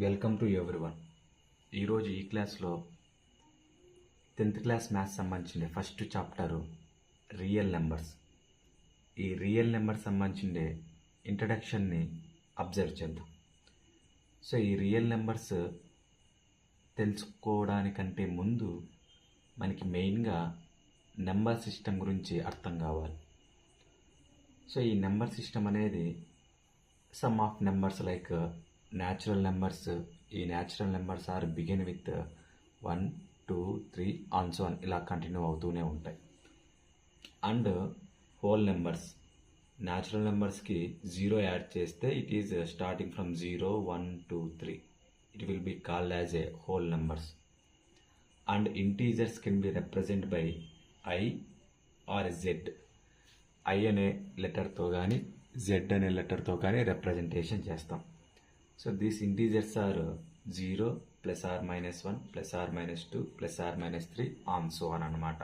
Welcome to everyone. ఈరోజు ఈ క్లాస్లో 10th క్లాస్ మ్యాథ్స్ సంబంధించిన ఫస్ట్ చాప్టరు రియల్ నెంబర్స్. ఈ రియల్ నెంబర్ సంబంధించిన ఇంట్రడక్షన్ని అబ్జర్వ్ చేద్దాం. సో ఈ రియల్ నెంబర్స్ తెలుసుకోవడానికంటే ముందు మనకి మెయిన్గా నెంబర్ సిస్టమ్ గురించి అర్థం కావాలి. సో ఈ నెంబర్ సిస్టమ్ అనేది sum of numbers like natural numbers. ఈ natural numbers are begin with 1, 2, 3 on so on, ఇలా కంటిన్యూ అవుతూనే ఉంటాయి. అండ్ హోల్ నెంబర్స్, న్యాచురల్ నెంబర్స్కి 0 యాడ్ చేస్తే it is starting from 0, 1, 2, 3. It will be called as a whole numbers. And integers can be represent by I or Z. I అనే లెటర్తో కానీ Z అనే లెటర్తో కానీ representation చేస్తాం. So these integers are 0 +r-1 +r-2 +r-3 on so on అనమాట.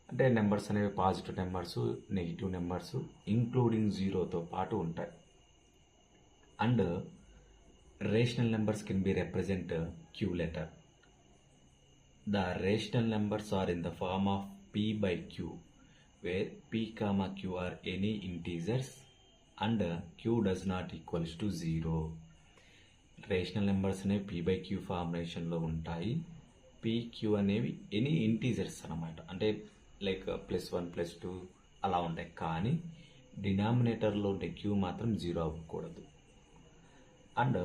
అంటే numbers అనేవి positive numbers, negative numbers including 0తో పాటు ఉంటాయి. And rational numbers can be represent Q letter. The rational numbers are in the form of P by Q, where P, Q are any integers and Q does not equals to 0. Rational numbers అనేవి P by Q ఫార్ములేషన్లో ఉంటాయి. PQ అనేవి any integers అనమాట. అంటే like +1, +2 అలా ఉంటాయి. కానీ డినామినేటర్లో ఉండే Q మాత్రం 0 అవ్వకూడదు. And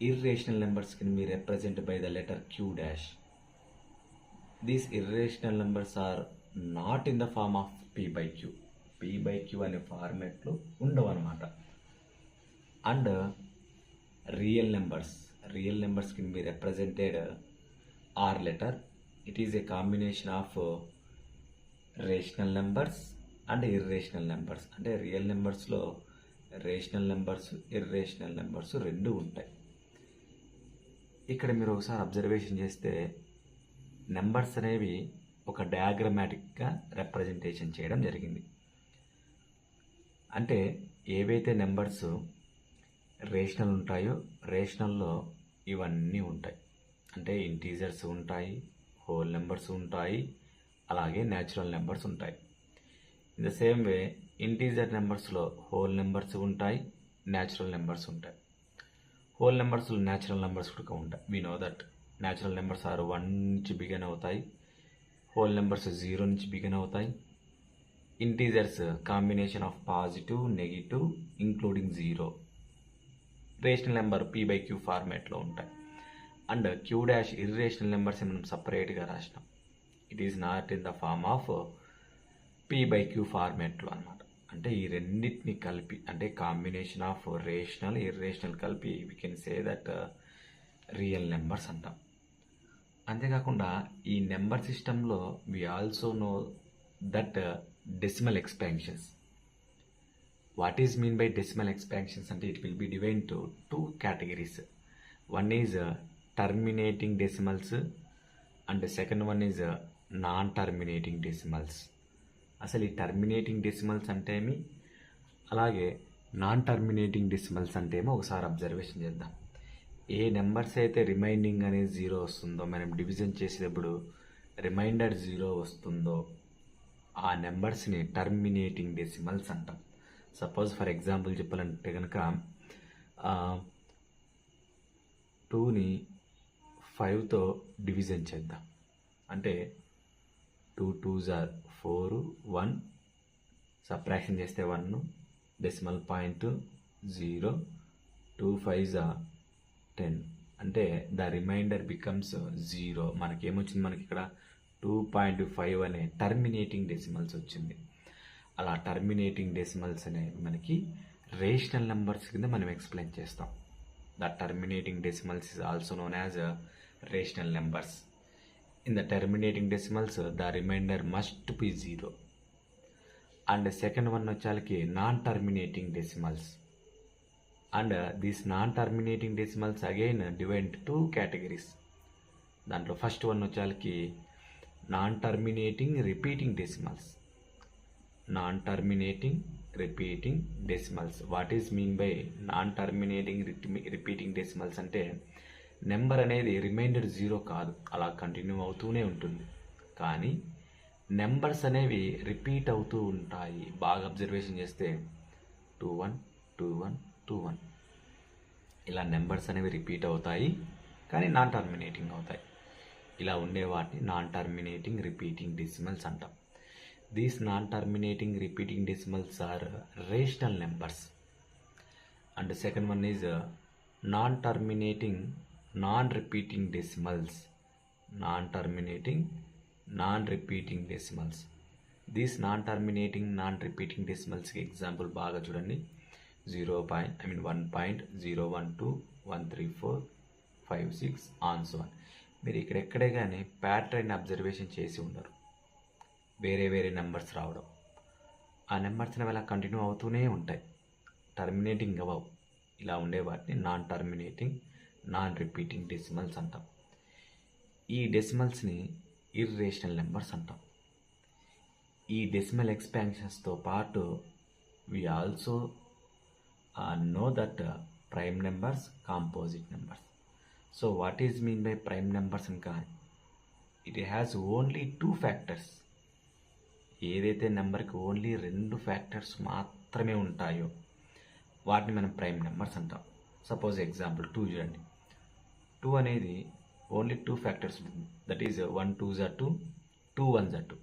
irrational numbers can be represented by the letter Q dash. These irrational numbers are not in the form of P by Q. P by Q అనే ఫార్మేట్లో ఉండవు అనమాట. And real numbers can be represented R letter. It is a combination of rational numbers and irrational numbers. అంటే real నెంబర్స్లో rational numbers, irrational numbers రెండు ఉంటాయి. ఇక్కడ మీరు ఒకసారి అబ్జర్వేషన్ చేస్తే నెంబర్స్ అనేవి ఒక డయాగ్రమాటిక్గా రిప్రజెంటేషన్ చేయడం జరిగింది. అంటే ఏవైతే నెంబర్స్ రేషనల్ ఉంటాయో రేషనల్లో ఇవన్నీ ఉంటాయి. అంటే ఇంటీజర్స్ ఉంటాయి, హోల్ నెంబర్స్ ఉంటాయి, అలాగే న్యాచురల్ నెంబర్స్ ఉంటాయి. In the same way integer నెంబర్స్లో హోల్ నెంబర్స్ ఉంటాయి, న్యాచురల్ నెంబర్స్ ఉంటాయి. హోల్ నెంబర్స్లో న్యాచురల్ నెంబర్స్ కూడా ఉంటాయి. We know that natural numbers are 1 నుంచి బిగిన్ అవుతాయి, హోల్ నెంబర్స్ 0 నుంచి బిగిన్ అవుతాయి. Integers combination of positive, negative including 0. Rational number P by Q ఫార్మేట్లో ఉంటాయి. And Q dash irrational numbers మనం సపరేట్గా రాసినాం. It is not in the form of P by Q ఫార్మేట్లో అనమాట. అంటే ఈ రెండింటిని కలిపి, అంటే కాంబినేషన్ ఆఫ్ రేషనల్, ఇర్రేషనల్ కలిపి we can say that real numbers అంటాం. అంతేకాకుండా ఈ నెంబర్ సిస్టంలో we also know that decimal expansions. What is mean by decimal expansions అంటే it will B divide to 2 categories. One is terminating decimals and second one is non terminating decimals. అసలు ఈ terminating decimals అంటే ఏమి, అలాగే non terminating decimals అంటే ఏమో ఒకసారి observation చేద్దాం. ఏ నెంబర్స్ అయితే రిమైండింగ్ అనేది 0 వస్తుందో, మనం డివిజన్ చేసేటప్పుడు రిమైండర్ 0 వస్తుందో ఆ నెంబర్స్ని టర్మినేటింగ్ డెసిమల్స్ అంటాం. సపోజ్ ఫర్ ఎగ్జాంపుల్ చెప్పాలంటే కనుక 2ని 5తో డివిజన్ చేద్దాం. అంటే 2 2s are 4, 1 సబ్ట్రాక్షన్ చేస్తే 1, డెసిమల్ పాయింట్ 0, 2 5s are 10. అంటే ద రిమైండర్ బికమ్స్ 0. మనకేమొచ్చింది, మనకి ఇక్కడ 2.5 అనే టర్మినేటింగ్ డెసిమల్స్ వచ్చింది. అలా టర్మినేటింగ్ డెసిమల్స్ అనేవి మనకి రేషనల్ నెంబర్స్ కింద మనం ఎక్స్ప్లెయిన్ చేస్తాం. The terminating decimals is also known as rational numbers. In the terminating decimals the remainder must be 0. And second one వచ్చాలకి non terminating decimals. And these non terminating decimals again divide 2 categories. దాంట్లో first one వచ్చాలకి non terminating repeating decimals. Non terminating repeating decimals. What is mean by non terminating repeating decimals అంటే number అనేది remainder 0 కాదు, అలా continue అవుతూనే ఉంటుంది. కానీ numbers అనేవి రిపీట్ అవుతూ ఉంటాయి. బాగా అబ్జర్వేషన్ చేస్తే 21 21 21 ఇలా నెంబర్స్ అనేవి రిపీట్ అవుతాయి, కానీ నాన్ టర్మినేటింగ్ అవుతాయి. ఇలా ఉండే వాటిని నాన్ టర్మినేటింగ్ రిపీటింగ్ డెసిమల్స్ అంటాం. These non terminating repeating decimals are rational numbers. And second one is non terminating non repeating decimals. Non terminating non repeating decimals. These non terminating non repeating డెసిమల్స్కి example బాగా చూడండి. 1.012 134 56 on so on. మీరు ఇక్కడెక్కడే కానీ pattern observation చేసి ఉండరు. వేరే వేరే numbers రావడం, ఆ నెంబర్స్ అనేవి అలా కంటిన్యూ అవుతూనే ఉంటాయి, టర్మినేటింగ్ అవ్వవు. ఇలా ఉండే వాటిని non terminating non repeating decimals అంటాం. ఈ డెసిమల్స్ని ఇర్రేషనల్ నెంబర్స్ అంటాం. ఈ డెసిమల్ ఎక్స్పాన్షన్స్తో పాటు we also know that prime numbers, composite numbers. So what is mean by prime numbers anka? It has only 2 factors. ఏదైతే నెంబర్కి ఓన్లీ 2 ఫ్యాక్టర్స్ మాత్రమే ఉంటాయో వాటిని మనం ప్రైమ్ నెంబర్స్ అంటాం. సపోజ్ ఎగ్జాంపుల్ 2 చూడండి. 2 అనేది ఓన్లీ 2 ఫ్యాక్టర్స్ ఉంటుంది. That is 1 2s are 2, 2 1s are 2.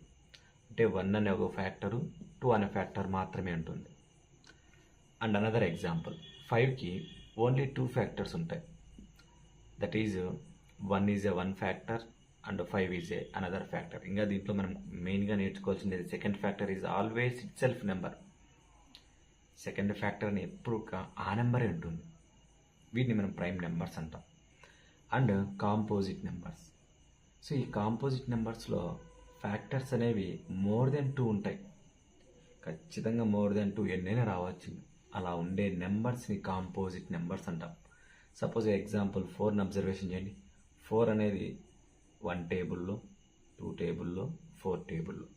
అంటే 1 అనే ఒక ఫ్యాక్టరు, 2 అనే ఫ్యాక్టర్ మాత్రమే ఉంటుంది. అండ్ అనదర్ ఎగ్జాంపుల్ 5కి ఓన్లీ 2 ఫ్యాక్టర్స్ ఉంటాయి. That is 1 is a 1 factor and 5 is a another factor. ఇంకా దీంట్లో మనం మెయిన్గా నేర్చుకోవాల్సింది second factor is always it self number. Second factor అని ఎప్పుడు ఆ నెంబరే ఉంటుంది. వీటిని మనం ప్రైమ్ నెంబర్స్ అంటాం. And composite numbers. సో ఈ కాంపోజిట్ నెంబర్స్లో ఫ్యాక్టర్స్ అనేవి మోర్ దెన్ 2 ఉంటాయి. ఖచ్చితంగా మోర్ దెన్ 2 ఎన్నైనా రావచ్చు. అలా ఉండే నెంబర్స్ని కాంపోజిట్ నెంబర్స్ అంటాం. సపోజ్ ఎగ్జాంపుల్ 4ని అబ్జర్వేషన్ చేయండి. 4 అనేది 1 టేబుల్లో, 2 టేబుల్లో, 4 టేబుల్లో.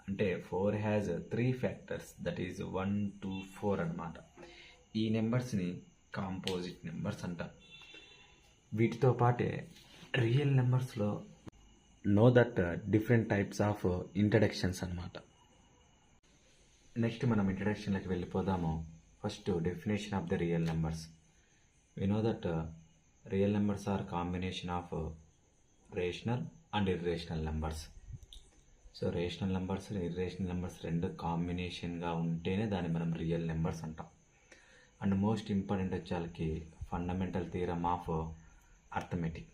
అంటే 4 హ్యాజ్ 3 ఫ్యాక్టర్స్. దట్ ఈజ్ 1 2 4 అనమాట. ఈ నెంబర్స్ని కాంపోజిట్ నెంబర్స్ అంటాం. వీటితో పాటే రియల్ నెంబర్స్లో know that different types of introductions అనమాట. నెక్స్ట్ మనం ఇంట్రడక్షన్లోకి వెళ్ళిపోదాము. First definition of the real numbers. We know that real numbers are combination of rational and irrational numbers. So rational numbers irrational numbers రెండు కాంబినేషన్గా ఉంటేనే దాన్ని మనం రియల్ నెంబర్స్ అంటాం. అండ్ మోస్ట్ ఇంపార్టెంట్ వచ్చేకి fundamental theorem of arithmetic.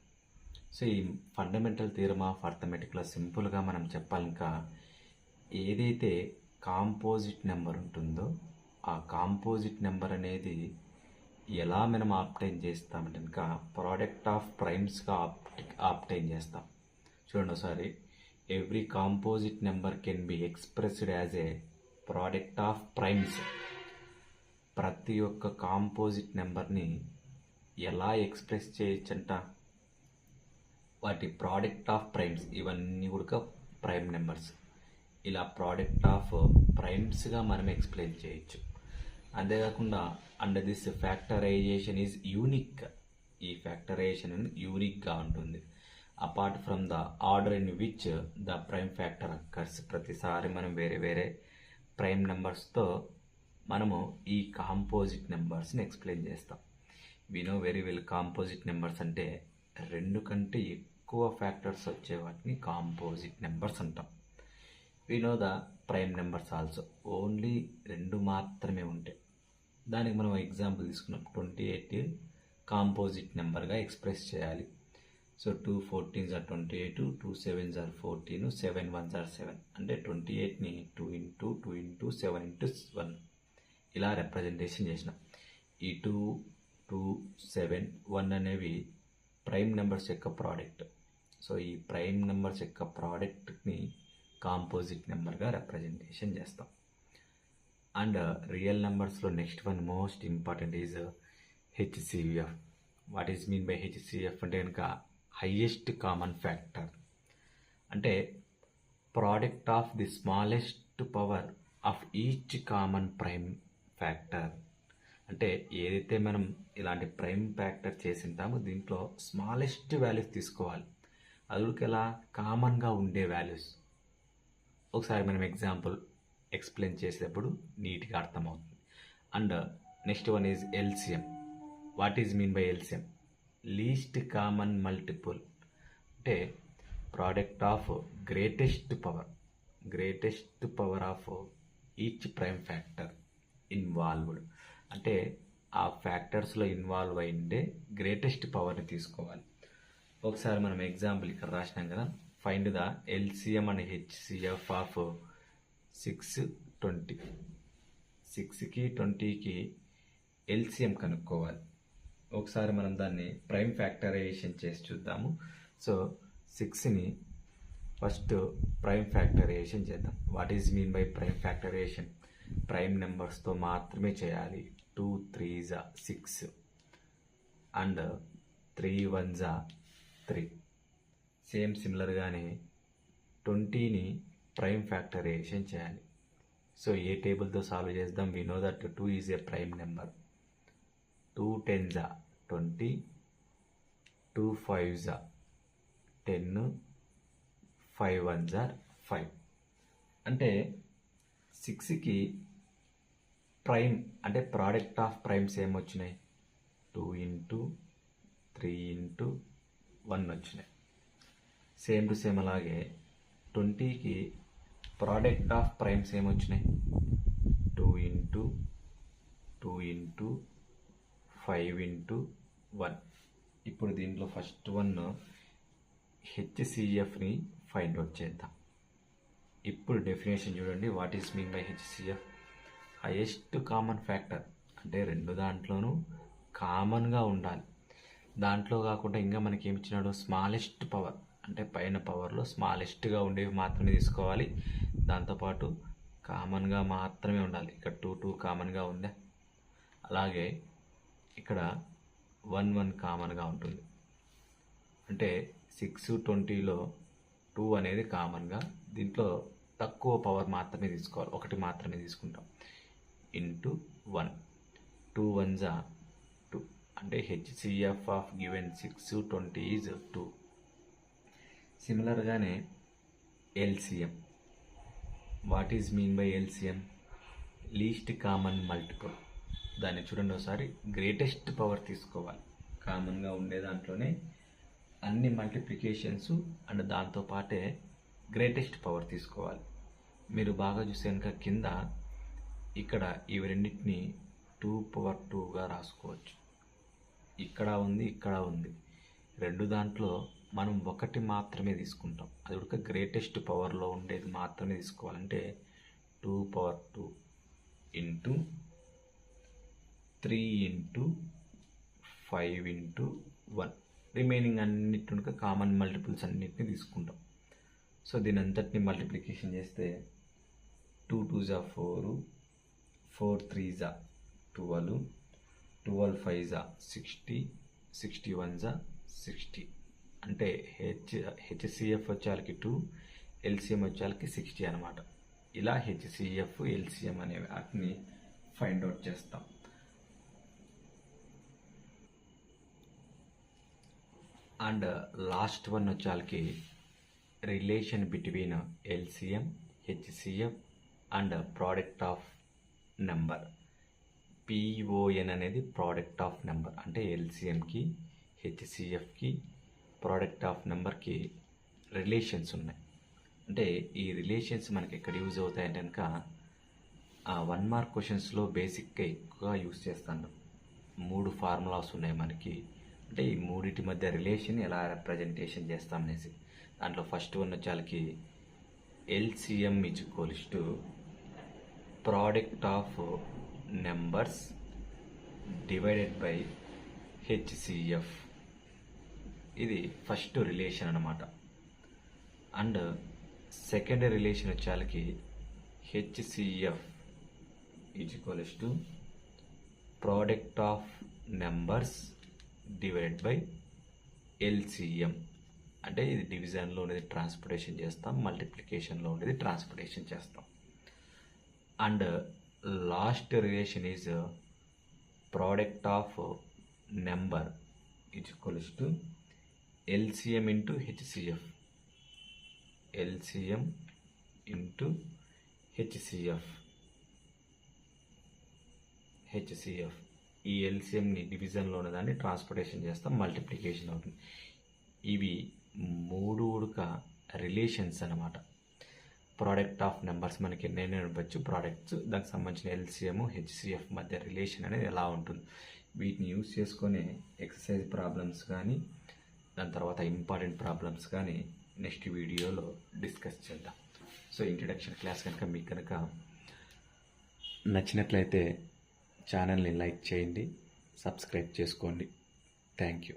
So ఈ fundamental theorem of అర్థమెటిక్లో సింపుల్గా మనం చెప్పాలి, ఇంకా ఏదైతే కాంపోజిట్ నెంబర్ ఉంటుందో ఆ కాంపోజిట్ నెంబర్ అనేది ఎలా మనం ఆప్టైన్ చేస్తామంటే ఇంకా ప్రోడక్ట్ ఆఫ్ ప్రైమ్స్గా ఆప్టైన్ చేస్తాం. చూడండి ఒకసారి. Every composite number can be expressed as a product of primes. ప్రతి ఒక్క కాంపోజిట్ నెంబర్ని ఎలా ఎక్స్ప్రెస్ చేయొచ్చంట, వాటి ప్రోడక్ట్ ఆఫ్ ప్రైమ్స్. ఇవన్నీ కూడా ప్రైమ్ నెంబర్స్. ఇలా ప్రోడక్ట్ ఆఫ్ ప్రైమ్స్గా మనం ఎక్స్ప్లెయిన్ చేయొచ్చు. అంతేకాకుండా and this factorization is unique. ఈ ఫ్యాక్టరైజేషన్ యూనిక్గా ఉంటుంది. Apart from the order in which the prime factor occurs. ప్రతిసారి మనం వేరే వేరే ప్రైమ్ నెంబర్స్తో మనము ఈ కాంపోజిట్ నెంబర్స్ని ఎక్స్ప్లెయిన్ చేస్తాం. We know very well composite numbers అంటే 2 కంటే ఎక్కువ ఫ్యాక్టర్స్ వచ్చే వాటిని కాంపోజిట్ నెంబర్స్ అంటాం. We know the prime numbers also only 2 మాత్రమే ఉంటాయి. దానికి మనం ఎగ్జాంపుల్ తీసుకున్నాం. 28 కాంపోజిట్ నెంబర్గా ఎక్స్ప్రెస్ చేయాలి. So 2 14s are 28, 2 7s are 14, 7 1s are 7. అంటే 28ని 2 into 2 into 7 into 1 ఇలా రిప్రజెంటేషన్ చేసినాం. ఈ 2 2 7 1 అనేవి ప్రైమ్ నెంబర్స్ యొక్క ప్రోడక్ట్. సో ఈ ప్రైమ్ నెంబర్స్ యొక్క ప్రోడక్ట్ని కాంపోజిట్ నెంబర్గా రిప్రజెంటేషన్ చేస్తాం. అండ్ రియల్ నెంబర్స్లో next one most important is HCF. What is mean by HCF అంటే కనుక హైయెస్ట్ కామన్ ఫ్యాక్టర్. అంటే product of the smallest power of each common prime factor. అంటే ఏదైతే మనం ఇలాంటి ప్రైమ్ ఫ్యాక్టర్ చేసింటామో దీంట్లో స్మాలెస్ట్ వాల్యూస్ తీసుకోవాలి. అది ఎలా కామన్గా ఉండే వాల్యూస్. ఒకసారి మనం ఎగ్జాంపుల్ ఎక్స్ప్లెయిన్ చేసేటప్పుడు నీట్గా అర్థమవుతుంది. And next one is LCM. What is mean by LCM? Least common multiple. అంటే product of greatest power of each prime factor involved. అంటే ఆ ఫ్యాక్టర్స్లో ఇన్వాల్వ్ అయిండే గ్రేటెస్ట్ పవర్ని తీసుకోవాలి. ఒకసారి మనం ఎగ్జాంపుల్ ఇక్కడ రాసినాం కదా, find the LCM and HCF of 6, 20. 6కి 20కి ఎల్సిఎం కనుక్కోవాలి. ఒకసారి మనం దాన్ని ప్రైమ్ ఫ్యాక్టరైజేషన్ చేసి చూద్దాము. సో 6ని ఫస్ట్ ప్రైమ్ ఫ్యాక్టరైజేషన్ చేద్దాం. What is mean by prime factorisation? Prime నెంబర్స్తో మాత్రమే చేయాలి. 2 3s 6 అండ్ 3 1s 3. సేమ్ సిమిలర్గానే 20ని ప్రైమ్ ఫ్యాక్టరైజేషన్ చేయాలి. సో ఏ టేబుల్తో సాల్వ్ చేద్దాం? We know that 2 is a prime number. 2 10s 20, 2 5s 10, 5 1s 5. అంటే 6కి ప్రైమ్ అంటే ప్రోడక్ట్ ఆఫ్ ప్రైమ్స్ ఏమొచ్చినాయి? 2 ఇంటూ 3 ఇంటూ 1 వచ్చినాయి. సేమ్ టు సేమ్ అలాగే 20కి ప్రోడక్ట్ ఆఫ్ ప్రైమ్స్ ఏమొచ్చినాయి? 2 ఇంటూ 2 ఇంటూ 5 ఇంటూ 1. ఇప్పుడు దీంట్లో ఫస్ట్ వన్ హెచ్సిఎఫ్ని ఫైండ్ అవుట్ చేద్దాం. ఇప్పుడు డెఫినేషన్ చూడండి. What is mean by HCF? Highest common factor. అంటే రెండు దాంట్లోనూ కామన్గా ఉండాలి. దాంట్లో కాకుండా ఇంకా మనకి ఏమి ఇచ్చినాడు? Smallest power. అంటే పైన పవర్లో స్మాలెస్ట్గా ఉండేవి మాత్రమే తీసుకోవాలి. దాంతోపాటు కామన్గా మాత్రమే ఉండాలి. ఇక్కడ 2 2 కామన్గా ఉందా? అలాగే ఇక్కడ 1 1 కామన్గా ఉంటుంది. అంటే 6 20లో 2 అనేది కామన్గా, దీంట్లో తక్కువ పవర్ మాత్రమే తీసుకోవాలి. ఒకటి మాత్రమే తీసుకుంటాం. ఇంటూ 1. 2 1s 2. అంటే హెచ్సిఎఫ్ ఆఫ్ గివెన్ 6 20 ఈజ్ 2. సిమిలర్గానే LCM. What is mean by LCM? Least common multiple. దాన్ని చూడండి ఒకసారి. గ్రేటెస్ట్ పవర్ తీసుకోవాలి. కామన్గా ఉండే దాంట్లోనే అన్ని మల్టిప్లికేషన్స్ అండ్ దాంతోపాటే గ్రేటెస్ట్ పవర్ తీసుకోవాలి. మీరు బాగా చూస్తే కనుక కింద ఇక్కడ ఇవి రెండింటిని 2 పవర్ 2గా రాసుకోవచ్చు. ఇక్కడ ఉంది, ఇక్కడ ఉంది. రెండు దాంట్లో మనం ఒకటి మాత్రమే తీసుకుంటాం. అది కూడా గ్రేటెస్ట్ పవర్లో ఉండేది మాత్రమే తీసుకోవాలంటే 2 power 2 into 3 into 5 into 1. Remaining అన్నిటి కామన్ మల్టిపుల్స్ అన్నిటిని తీసుకుంటాం. సో దీని అంతటిని మల్టిప్లికేషన్ చేస్తే 2 2s 4, 4 3s 12, 12 5s 60, 61s 60. అంటే హెచ్సిఎఫ్ వచ్చేకి 2, ఎల్సిఎం వచ్చేకి 60 అనమాట. ఇలా హెచ్సిఎఫ్ ఎల్సిఎం అనే వాటిని ఫైండ్ అవుట్ చేస్తాం. అండ్ లాస్ట్ వన్ వచ్చేకి relation between LCM, HCF and product of number. PON అనేది ప్రోడక్ట్ ఆఫ్ నెంబర్. అంటే ఎల్సిఎంకి, హెచ్సిఎఫ్కి, ప్రోడక్ట్ ఆఫ్ నెంబర్కి రిలేషన్స్ ఉన్నాయి. అంటే ఈ రిలేషన్స్ మనకి ఎక్కడ యూజ్ అవుతాయంటే కనుక 1 మార్క్ క్వశ్చన్స్లో బేసిక్గా ఎక్కువగా యూజ్ చేస్తాను. 3 ఫార్ములాస్ ఉన్నాయి మనకి. అంటే ఈ మూడింటి మధ్య రిలేషన్ ఎలా రిప్రజెంటేషన్ చేస్తామనేసి. దాంట్లో ఫస్ట్ వన్ వచ్చేకి LCM is equals to product of numbers divided by HCF. ఇది ఫస్ట్ రిలేషన్ అన్నమాట. అండ్ సెకండ్ రిలేషన్ వచ్చేకి HCF is equals to product of numbers divided by LCM. అంటే ఇది డివిజన్లో ఉండేది ట్రాన్స్పోర్టేషన్ చేస్తాం, మల్టిప్లికేషన్లో ఉండేది ట్రాన్స్పోర్టేషన్ చేస్తాం. And last relation is product of number is equals to LCM into HCF. LCM into HCF. ఈ ఎల్సిఎంని డివిజన్లో ఉన్నదాన్ని ట్రాన్స్పోర్టేషన్ చేస్తాం, మల్టిప్లికేషన్ అవుతుంది. ఇవి మూడు ఉడక రిలేషన్స్ అన్నమాట. ప్రోడక్ట్ ఆఫ్ నెంబర్స్ మనకి ఎన్నైనా ఇవ్వచ్చు, ప్రోడక్ట్స్ దానికి సంబంధించిన LCM HCF మధ్య రిలేషన్ అనేది ఎలా ఉంటుంది, వీటిని యూజ్ చేసుకొని ఎక్సర్సైజ్ ప్రాబ్లమ్స్ కానీ దాని తర్వాత ఇంపార్టెంట్ ప్రాబ్లమ్స్ కానీ నెక్స్ట్ వీడియోలో డిస్కస్ చేద్దాం. సో ఇంట్రడక్షన్ క్లాస్ కనుక మీకు కనుక నచ్చినట్లయితే ఛానల్ని లైక్ చేయండి, సబ్స్క్రైబ్ చేసుకోండి. Thank you.